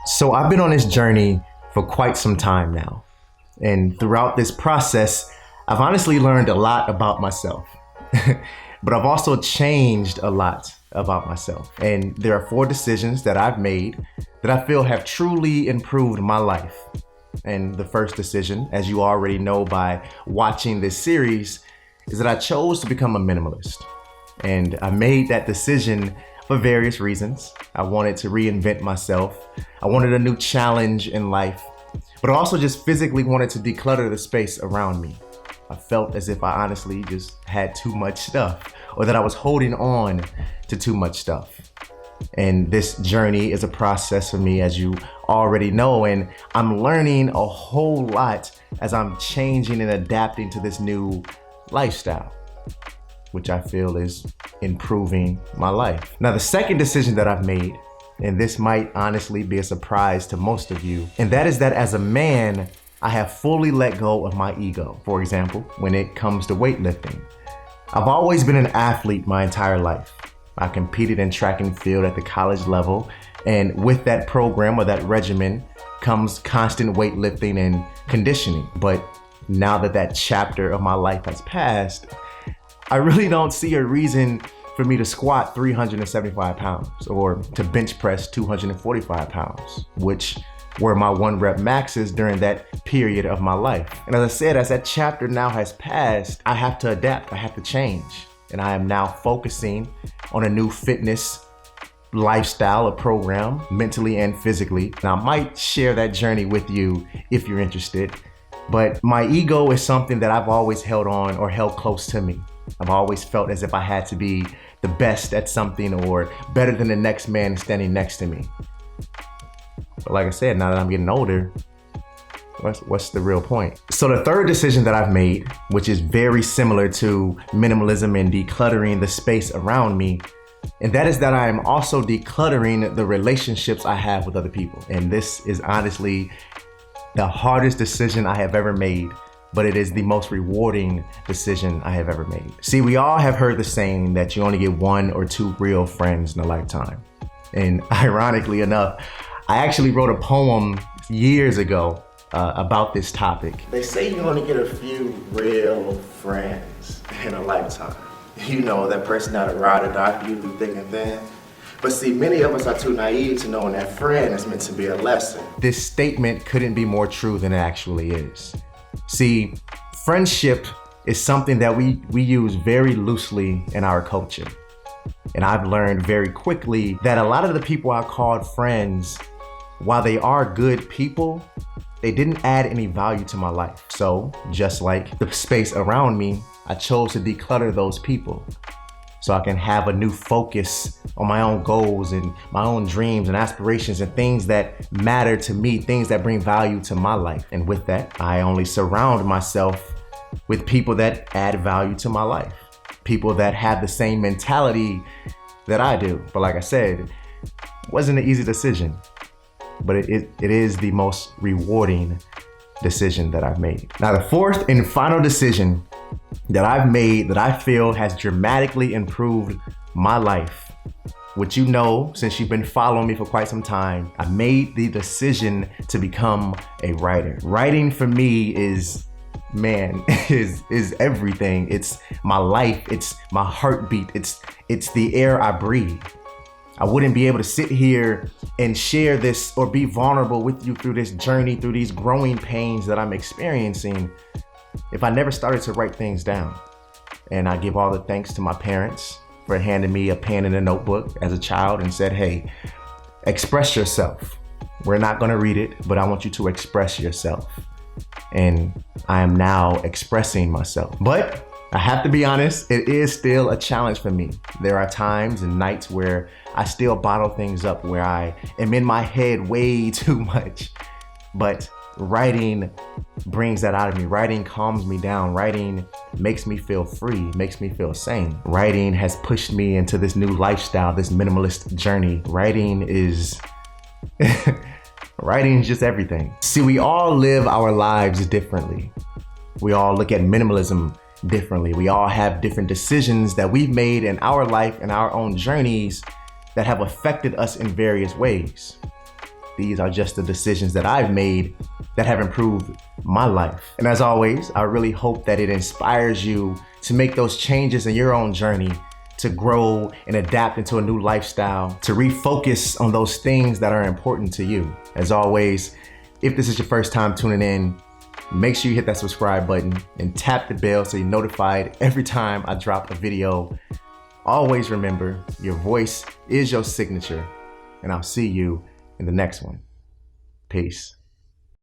So I've been on this journey for quite some time now. And throughout this process, I've honestly learned a lot about myself. But I've also changed a lot about myself. And there are 4 decisions that I've made that I feel have truly improved my life. And the first decision, as you already know by watching this series, is that I chose to become a minimalist. And I made that decision for various reasons. I wanted to reinvent myself. I wanted a new challenge in life, but I also just physically wanted to declutter the space around me. I felt as if I honestly just had too much stuff, or that I was holding on to too much stuff. And this journey is a process for me, as you already know, and I'm learning a whole lot as I'm changing and adapting to this new lifestyle, which I feel is improving my life. Now, the second decision that I've made, and this might honestly be a surprise to most of you, and that is that as a man, I have fully let go of my ego. For example, when it comes to weightlifting, I've always been an athlete my entire life. I competed in track and field at the college level, and with that program or that regimen comes constant weightlifting and conditioning. But now that that chapter of my life has passed, I really don't see a reason for me to squat 375 pounds or to bench press 245 pounds, which were my 1 rep maxes during that period of my life. And as I said, as that chapter now has passed, I have to adapt, I have to change. And I am now focusing on a new fitness lifestyle, a program, mentally and physically. And I might share that journey with you if you're interested. But my ego is something that I've always held on or held close to me. I've always felt as if I had to be the best at something or better than the next man standing next to me. But like I said, now that I'm getting older, what's the real point? So the third decision that I've made, which is very similar to minimalism and decluttering the space around me, and that is that I am also decluttering the relationships I have with other people. And this is honestly the hardest decision I have ever made, but it is the most rewarding decision I have ever made. See, we all have heard the saying that you only get 1 or 2 real friends in a lifetime. And ironically enough, I actually wrote a poem years ago about this topic. They say you only get a few real friends in a lifetime. You know, that person that ride or die for you through thick and thin. But see, many of us are too naive to know when that friend is meant to be a lesson. This statement couldn't be more true than it actually is. See, friendship is something that we use very loosely in our culture. And I've learned very quickly that a lot of the people I called friends, while they are good people, they didn't add any value to my life. So just like the space around me, I chose to declutter those people so I can have a new focus on my own goals and my own dreams and aspirations and things that matter to me, things that bring value to my life. And with that, I only surround myself with people that add value to my life, people that have the same mentality that I do. But like I said, it wasn't an easy decision, but it is the most rewarding decision that I've made. Now, the fourth and final decision that I've made that I feel has dramatically improved my life, which you know, since you've been following me for quite some time, I made the decision to become a writer. Writing for me is everything. It's my life, it's my heartbeat, it's the air I breathe. I wouldn't be able to sit here and share this or be vulnerable with you through this journey, through these growing pains that I'm experiencing, if I never started to write things down. And I give all the thanks to my parents for handing me a pen and a notebook as a child and said, hey, express yourself. We're not gonna read it, but I want you to express yourself. And I am now expressing myself. But I have to be honest, it is still a challenge for me. There are times and nights where I still bottle things up, where I am in my head way too much. But writing brings that out of me. Writing calms me down. Writing makes me feel free, makes me feel sane. Writing has pushed me into this new lifestyle, this minimalist journey. Writing is just everything. See, we all live our lives differently. We all look at minimalism differently. We all have different decisions that we've made in our life and our own journeys that have affected us in various ways. These are just the decisions that I've made that have improved my life. And as always, I really hope that it inspires you to make those changes in your own journey, to grow and adapt into a new lifestyle, to refocus on those things that are important to you. As always, if this is your first time tuning in, make sure you hit that subscribe button and tap the bell so you're notified every time I drop a video. Always remember, your voice is your signature, and I'll see you in the next one. Peace.